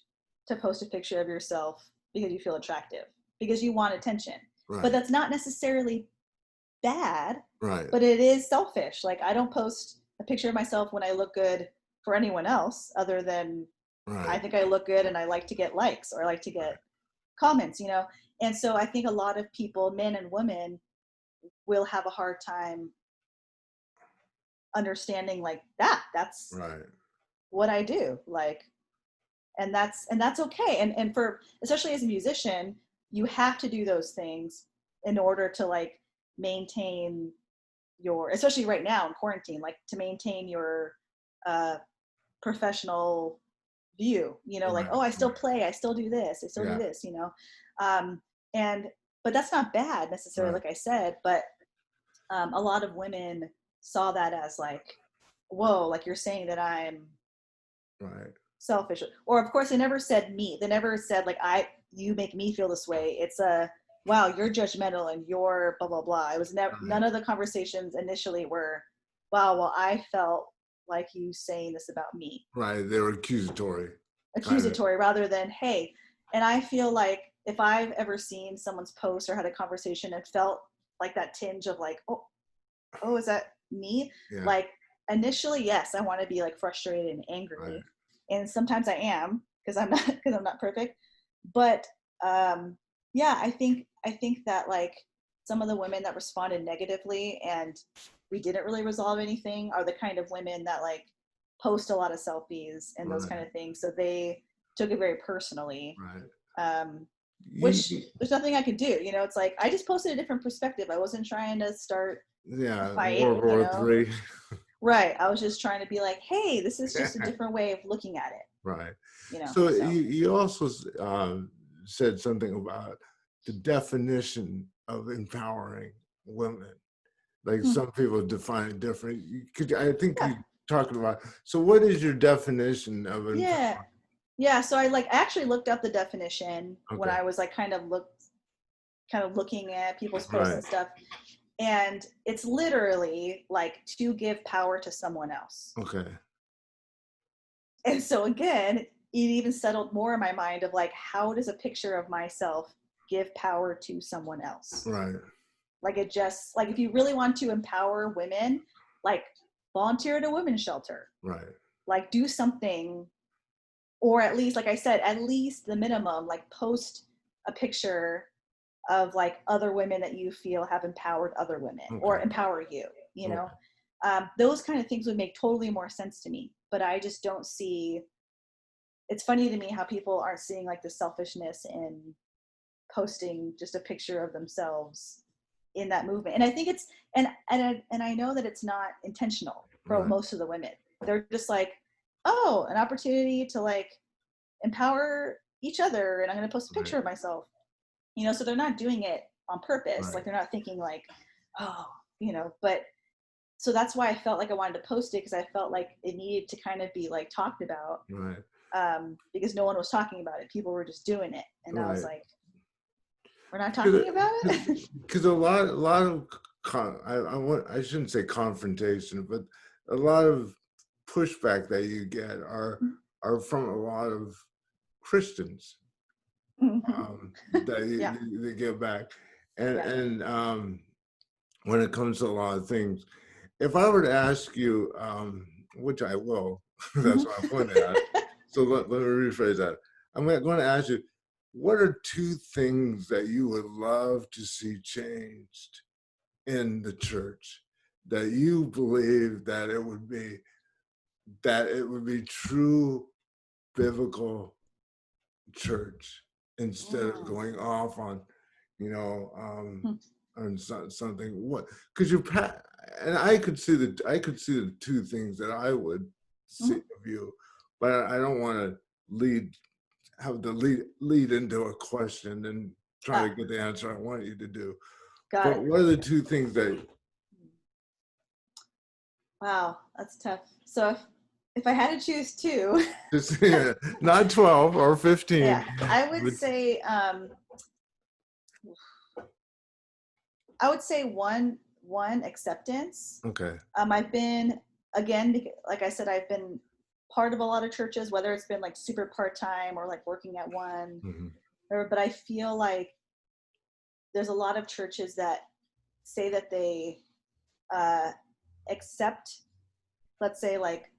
to post a picture of yourself because you feel attractive, because you want attention. But that's not necessarily bad, but it is selfish. Like, I don't post a picture of myself when I look good for anyone else, other than I think I look good and I like to get likes, or I like to get comments, And so I think a lot of people, men and women, will have a hard time understanding like that's what I do, like, and that's okay. And for, especially as a musician, you have to do those things in order to like maintain your, especially right now in quarantine, like to maintain your professional view, like, oh, I still play, I still do this, I still do this, and but that's not bad necessarily, like I said, but a lot of women saw that as like, whoa, like you're saying that I'm selfish. Or of course they never said me, they never said like, you make me feel this way. It's a, wow, you're judgmental and you're blah blah blah. It was never, none of the conversations initially were wow, well, I felt like you saying this about me. Right. They were accusatory. Kind of. Accusatory rather than, hey. And I feel like if I've ever seen someone's post or had a conversation and felt like that tinge of like, oh, is that me? Yeah. Like initially, yes, I want to be like frustrated and Right. angry. And sometimes I am because I'm not perfect. But yeah, I think that like some of the women that responded negatively and we didn't really resolve anything are the kind of women that like post a lot of selfies and those Right. kind of things. So they took it very personally. Right. Um, You, which there's nothing I could do. You know, it's like I just posted a different perspective. I wasn't trying to start a yeah. fight, World you War know. Three. Right. I was just trying to be like, hey, this is just a different way of looking at it, Right. you know. So So you also said something about the definition of empowering women. Like hmm. some people define it different. I think Yeah. you talking about. So what is your definition of Yeah. empowering? Yeah. So I like actually looked up the definition when Okay. I was like kind of looking at people's posts Right. and stuff. And it's literally like to give power to someone else. Okay. And so again, it even settled more in my mind of like, how does a picture of myself give power to someone else? Right. Like it just like if you really want to empower women, like volunteer at a women's shelter, Right. like do something, or at least, like I said, at least the minimum, like post a picture of like other women that you feel have empowered other women or Okay. empower you, you know. Okay. Those kind of things would make totally more sense to me, but I just don't see. It's funny to me how people aren't seeing like the selfishness in posting just a picture of themselves in that movement. And I think it's and I know that it's not intentional for Right. most of the women. They're just like, oh, an opportunity to like empower each other, and I'm going to post a Right. picture of myself. You know, so they're not doing it on purpose. Right. Like they're not thinking like, oh, you know, but so that's why I felt like I wanted to post it because I felt like it needed to kind of be like talked about Right. because no one was talking about it. People were just doing it. And I was Right. like, we're not talking about it? Because a lot of I shouldn't say confrontation, but a lot of pushback that you get are from a lot of Christians that Yeah, they give back, and yeah. when it comes to a lot of things, if I were to ask you, which I will, that's Mhm. what I'm going to ask. So let me rephrase that. I'm going to ask you, what are two things that you would love to see changed in the church that you believe that it would be true biblical church instead of Mm. going off on, you know, Hmm. on something. What? Because and I could see the two things that I would see Mhm. of you, but I don't want to have the lead into a question and try to Ah, get the answer I want you to do. got But it. what are the two things that Wow, that's tough. So if I had to choose two, just not 12 or 15, yeah, I would but say one acceptance. okay. I've been again, like I said, I've been part of a lot of churches, whether it's been like super part time or like working at one. Hmm. But I feel like there's a lot of churches that say that they uh, accept, let's say, like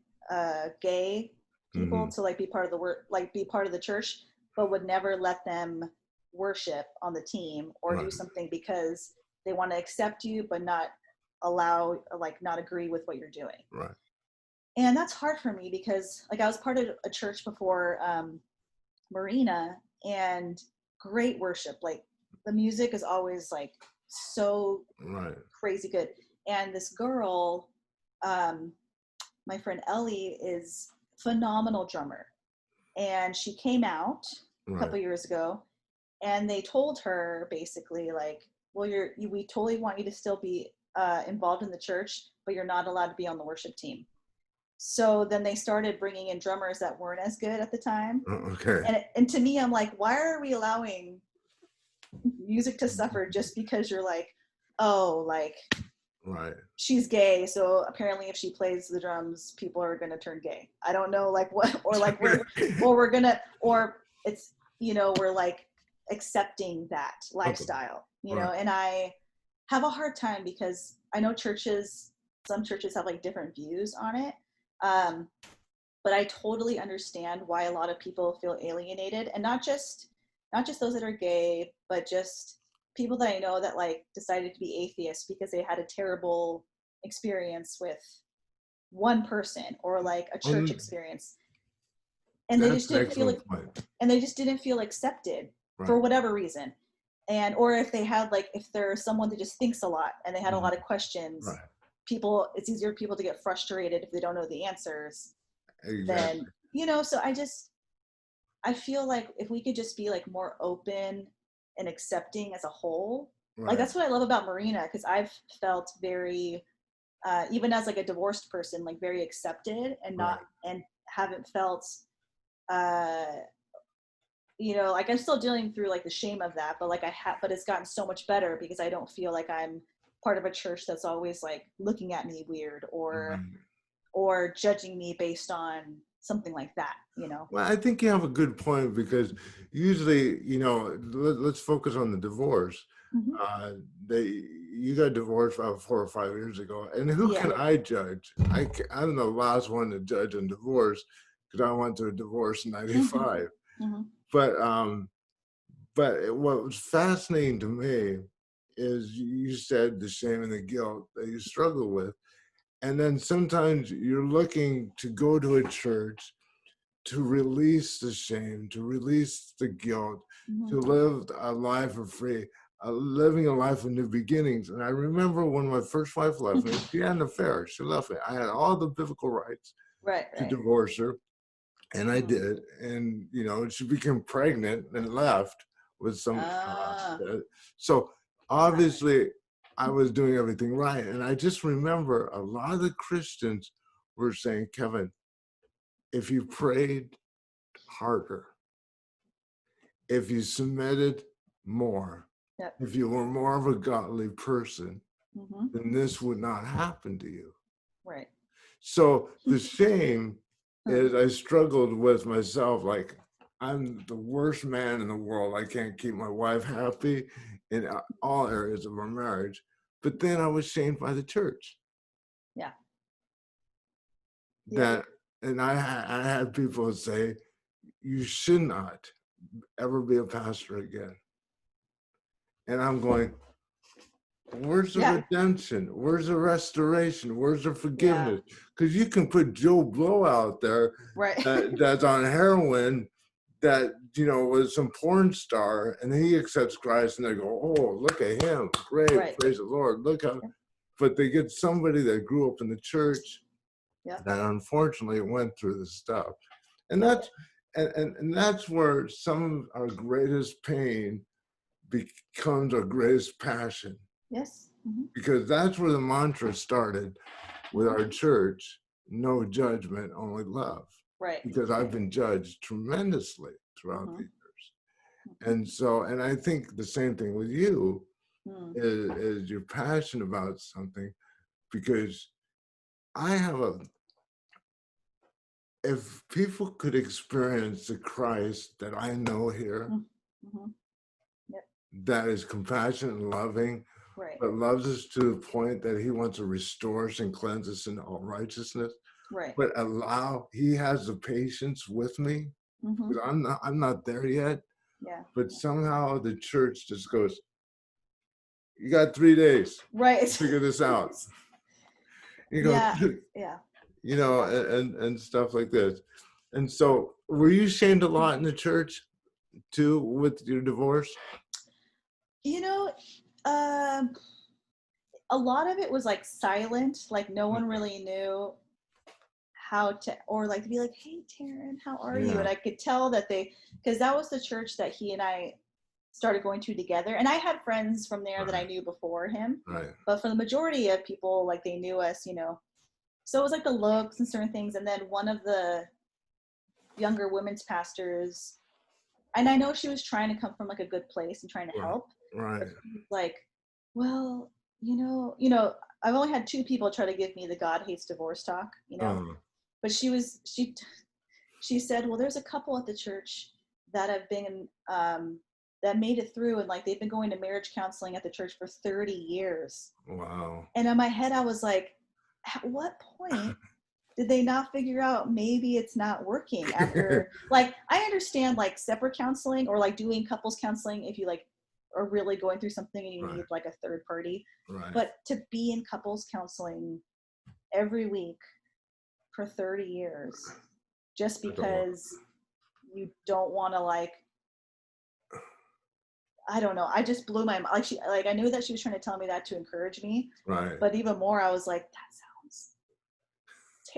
gay people Hmm. to like be part of the work, like be part of the church, but would never let them worship on the team or do Right. something because they want to accept you, but not allow, like, not agree with what you're doing. Right. And that's hard for me because, like, I was part of a church before Marina, and great worship. Like, the music is always like so Right. crazy good. And this girl, um, my friend Ellie, is phenomenal drummer, and she came out a Right. couple years ago, and they told her basically like, well, we totally want you to still be involved in the church, but you're not allowed to be on the worship team. So then they started bringing in drummers that weren't as good at the time, Okay. and to me, I'm like, why are we allowing music to suffer just because you're like, oh, like Right. she's gay, so apparently if she plays the drums, people are gonna turn gay. I don't know, like what, or like we're gonna, or it's, we're like accepting that Okay. lifestyle, Right. and I have a hard time because I know some churches have like different views on it. Um, but I totally understand why a lot of people feel alienated, and not just those that are gay, but just people that I know that like decided to be atheists because they had a terrible experience with one person or like a church Um, experience, and they that's just an didn't feel excellent like, point. and they just didn't feel accepted for Right. whatever reason. And or if they had like, if there's someone that just thinks a lot and they had a lot of questions, Right. it's easier for people to get frustrated if they don't know the answers. Then Exactly. so I feel like if we could just be like more open and accepting as a whole, like Right. that's what I love about Marina, because I've felt very, even as like a divorced person, like very accepted and Right. not, and haven't felt, uh, like I'm still dealing through like the shame of that, but like but it's gotten so much better because I don't feel like I'm part of a church that's always like looking at me weird Right. or judging me based on something like that. Well, I think you have a good point because usually, let's focus on the divorce. Hmm. Uh, you got divorced about 4 or 5 years ago, and who Yeah. can I judge? I'm the last one to judge on divorce because I went through a divorce in Hmm. '95. Hmm. But what was fascinating to me is you said the shame and the guilt that you struggle with, and then sometimes you're looking to go to a church to release the shame, to release the guilt, Hmm. to live a life of free, living a life of new beginnings. And I remember when my first wife left me, she had an affair. She left me. I had all the biblical rights Right, to right. divorce her, and I Mm. did. And, she became pregnant and left with some. Ah, So sorry. obviously, I was doing everything right. And I just remember a lot of the Christians were saying, Kevin, if you prayed harder, if you submitted more, Yep. if you were more of a godly person, Hmm. then this would not happen to you. Right. So the shame Huh. is I struggled with myself, like I'm the worst man in the world. I can't keep my wife happy in all areas of our marriage. But then I was shamed by the church Yeah. Yep. that, and I had people say, you should not ever be a pastor again. And I'm going, where's the Yeah. redemption? Where's the restoration? Where's the Yeah. forgiveness? Because you can put Joe Blow out there Right. that's on heroin, that was some porn star, and he accepts Christ, and they go, "Oh, look at him! Great, Right. praise the Lord! Look how." Yep. But they get somebody that grew up in the church Yep. that unfortunately went through the stuff, and Yep. that's where some of our greatest pain becomes our greatest passion, Yes. Hmm. because that's where the mantra started with Hmm. our church: no judgment, only love. Right. Because I've been judged tremendously throughout the Hmm. years. And so, and I think the same thing with you Hmm. is you're passionate about something, because I have if people could experience the Christ that I know here, Hmm. Yep. that is compassionate and loving, Right. but loves us to the point that he wants to restore us and cleanse us in all righteousness, Right. but he has the patience with me, Hmm. because I'm not there yet, Yeah. but somehow the church just goes, you got 3 days to Right. figure this out. You go, Yeah. Yeah. and stuff like this. And so, were you shamed a lot in the church too with your divorce? You know, um, a lot of it was like silent. Like no one really knew how to, or like to be like, hey Teryn, how are you? Yeah, And I could tell that because that was the church that he and I started going to together. And I had friends from there that I right, knew before him, right, but for the majority of people, like they knew us. So it was like the looks and certain things. And then one of the younger women's pastors, and I know she was trying to come from like a good place and trying to right, help, right, but she was like, well, you know, I've only had 2 people try to give me the God hates divorce talk, you know. Uh, But she said, well, there's a couple at the church that have been that made it through, and like they've been going to marriage counseling at the church for 30 years. wow. And in my head, I was like, at what point did they not figure out maybe it's not working after, like, I understand like separate counseling or like doing couples counseling if you like are really going through something and you Right. need like a third party. Right. But to be in couples counseling every week for 30 years just That's a lot. because you don't want to, like, I don't know, I just blew my mind. Like, she, like, I knew that she was trying to tell me that to encourage me, Right. but even more I was like, that sounds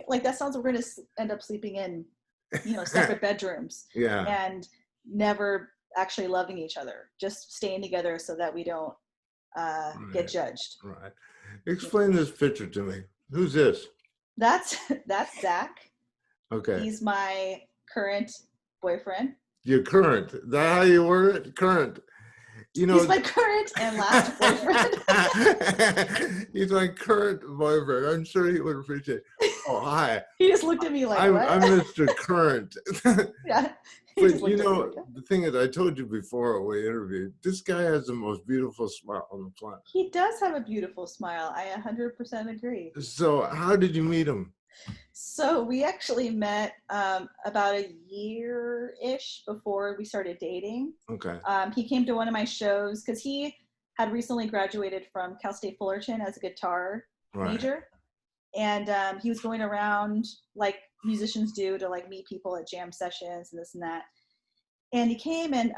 like that sounds we're going to end up sleeping in, you know, separate bedrooms Yeah. and never actually loving each other, just staying together so that we don't get Right. judged. Right. Explain this picture to me. Who's this? That's Zach. Okay. He's my current boyfriend. Your current. Is that how you word it? Current. You know, He's my current and last boyfriend. he's my current boyfriend. I'm sure he would appreciate it. Oh, hi. He just looked at me like, I'm what? Mr. Current. Yeah. He But just you looked at me know, like that. the thing is, I told you before we interviewed, this guy has the most beautiful smile on the planet. He does have a beautiful smile. I 100% agree. So how did you meet him? So we actually met about a year-ish before we started dating. Okay. He came to one of my shows because he had recently graduated from Cal State Fullerton as a guitar Right. major. And he was going around like musicians do to like meet people at jam sessions and this and that. And he came and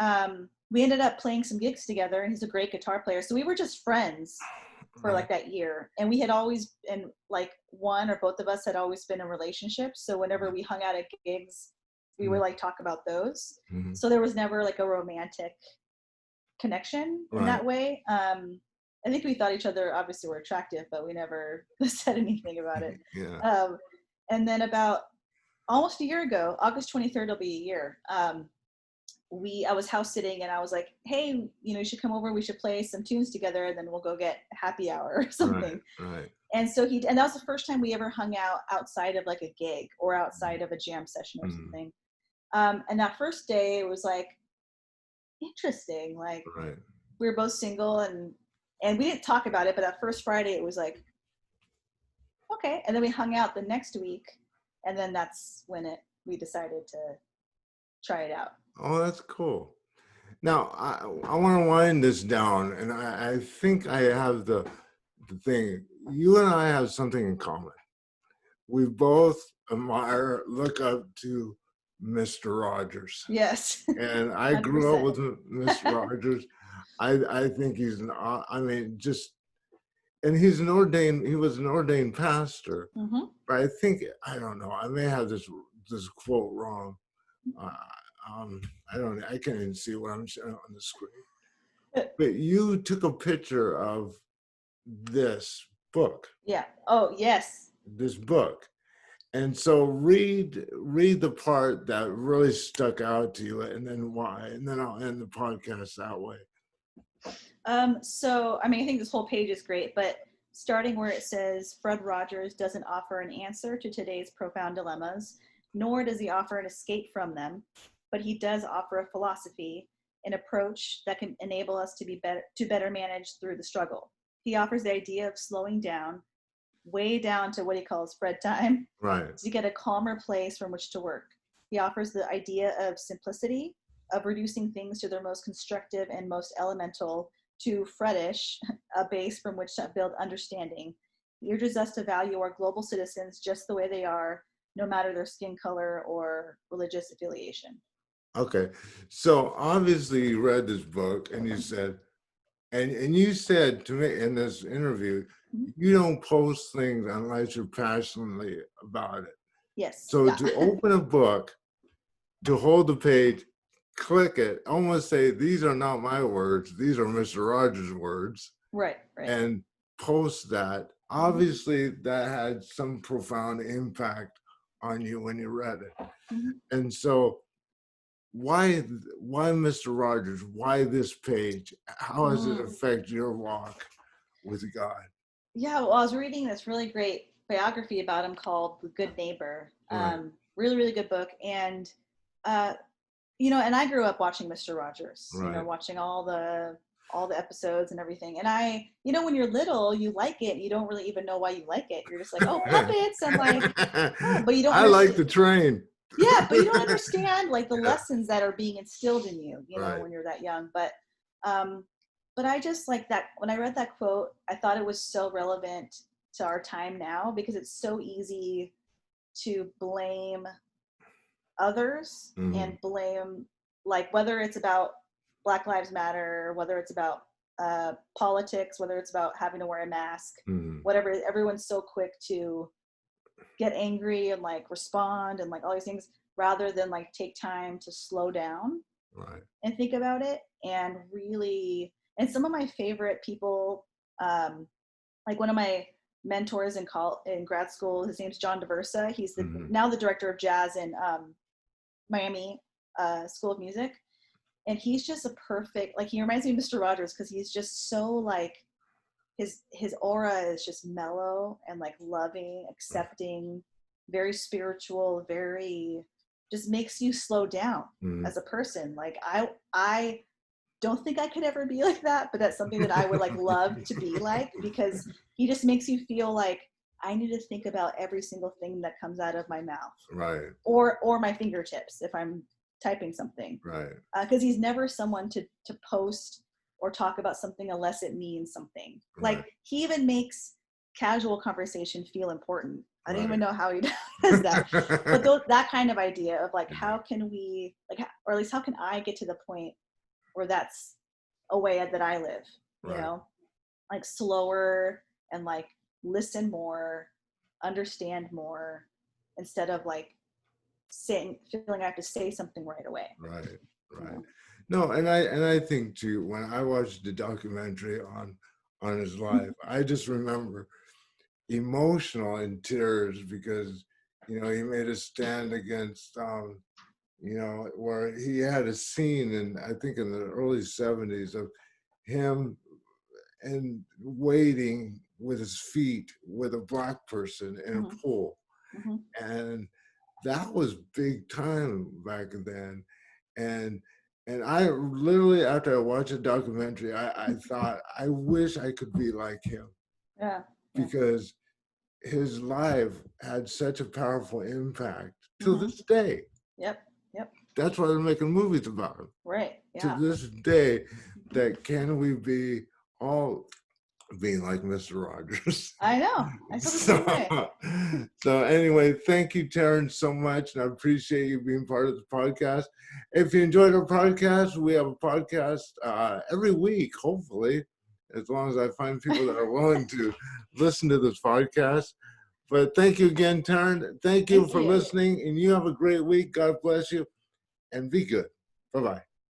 we ended up playing some gigs together, and he's a great guitar player. So we were just friends for like that year. And we had always been like, one or both of us had always been in relationships. So whenever we hung out at gigs, we would like talk about those. Mm-hmm. So there was never like a romantic connection in that way. I think we thought each other obviously were attractive, but we never said anything about it. Yeah. And then about almost a year ago, August 23rd will be a year. I was house sitting and I was like, hey, you know, you should come over. We should play some tunes together and then we'll go get happy hour or something. Right. And so and that was the first time we ever hung out outside of like a gig or outside of a jam session or something. And that first day it was like interesting. Like we were both single and we didn't talk about it, but that first Friday it was like, okay. And then we hung out the next week, and then that's when we decided to try it out. Oh, that's cool. Now, I want to wind this down, and I think I have the thing. You and I have something in common. We both look up to Mr. Rogers. Yes. And I 100%. grew up with Mr. Rogers. I think he's and he was an ordained pastor. Mm-hmm. But I think, I don't know, I may have this quote wrong. I can't even see what I'm showing on the screen. But you took a picture of this book. Yeah. Oh, yes. This book. And so read the part that really stuck out to you, and then why, and then I'll end the podcast that way. So, I mean, I think this whole page is great, but starting where it says, Fred Rogers doesn't offer an answer to today's profound dilemmas, nor does he offer an escape from them, but he does offer a philosophy, an approach that can enable us to better manage through the struggle. He offers the idea of slowing down, way down to what he calls Fred time, right, to get a calmer place from which to work. He offers the idea of simplicity, of reducing things to their most constructive and most elemental, to Fredish, a base from which to build understanding. He urges us to value our global citizens just the way they are, no matter their skin color or religious affiliation. Okay, so obviously you read this book and you said, and you said to me in this interview, you don't post things unless you're passionately about it. Yes. So to open a book, to hold the page, click it, almost say, these are not my words, these are Mr. Rogers' words. Right. And post that. Obviously, that had some profound impact on you when you read it. Mm-hmm. And so why Mr. Rogers? Why this page? How does it affect your walk with God? Yeah, well, I was reading this really great biography about him called The Good Neighbor. Right. Really, really good book. And uh, you know, and I grew up watching Mr. Rogers, you know, Right. watching all the episodes and everything. And I, you know, when you're little, you like it, and you don't really even know why you like it. You're just like, oh, puppets, and like, oh, but you don't I like understand. the train. Yeah, but you don't understand like the lessons that are being instilled in you, you know, Right. when you're that young. Um, but I just like that when I read that quote, I thought it was so relevant to our time now because it's so easy to blame others Hmm. and blame, like, whether it's about Black Lives Matter, whether it's about politics, whether it's about having to wear a mask, Hmm. whatever. Everyone's so quick to get angry and like respond and like all these things rather than like take time to slow down Right. and think about it and really. And some of my favorite people, um, like one of my mentors in grad school, his name's John Diversa. He's Hmm. now the director of jazz in Miami School of Music, and he's just a perfect, like, he reminds me of Mr. Rogers because he's just so like his aura is just mellow and like loving, accepting, very spiritual, very, just makes you slow down Hmm. as a person. Like I don't think I could ever be like that, but that's something that I would like love to be like because he just makes you feel like I need to think about every single thing that comes out of my mouth Right. or my fingertips if I'm typing something, Right. because he's never someone to post or talk about something unless it means something. Right. Like he even makes casual conversation feel important. I don't even Right. know how he does that, but that kind of idea of like, Yeah. how can we like, or at least how can I get to the point where that's a way that I live, you Right. know, like slower and like listen more, understand more, instead of like saying, feeling I have to say something right away, Right. you Right. know. No, and I think too, when I watched the documentary on his life, I just remember emotional in tears because he made a stand against where he had a scene I think in the early 70s of him and wading with his feet with a black person in a Mm-hmm. pool. Mm-hmm. And that was big time back then. And I literally, after I watched the documentary, I thought, I wish I could be like him Yeah. Yeah. because his life had such a powerful impact to Mm-hmm. this day. Yep. Yep. That's why they're making movies about him. Right. To Yeah. this day, that can we be all being like Mr. Rogers? I know. I feel the same way. so, so anyway, thank you, Teryn, so much, and I appreciate you being part of the podcast. If you enjoyed our podcast, we have a podcast every week, hopefully, as long as I find people that are willing to listen to this podcast. But thank you again, Teryn. Thank you Thank for you. listening, and you have a great week. God bless you, and be good. Bye-bye.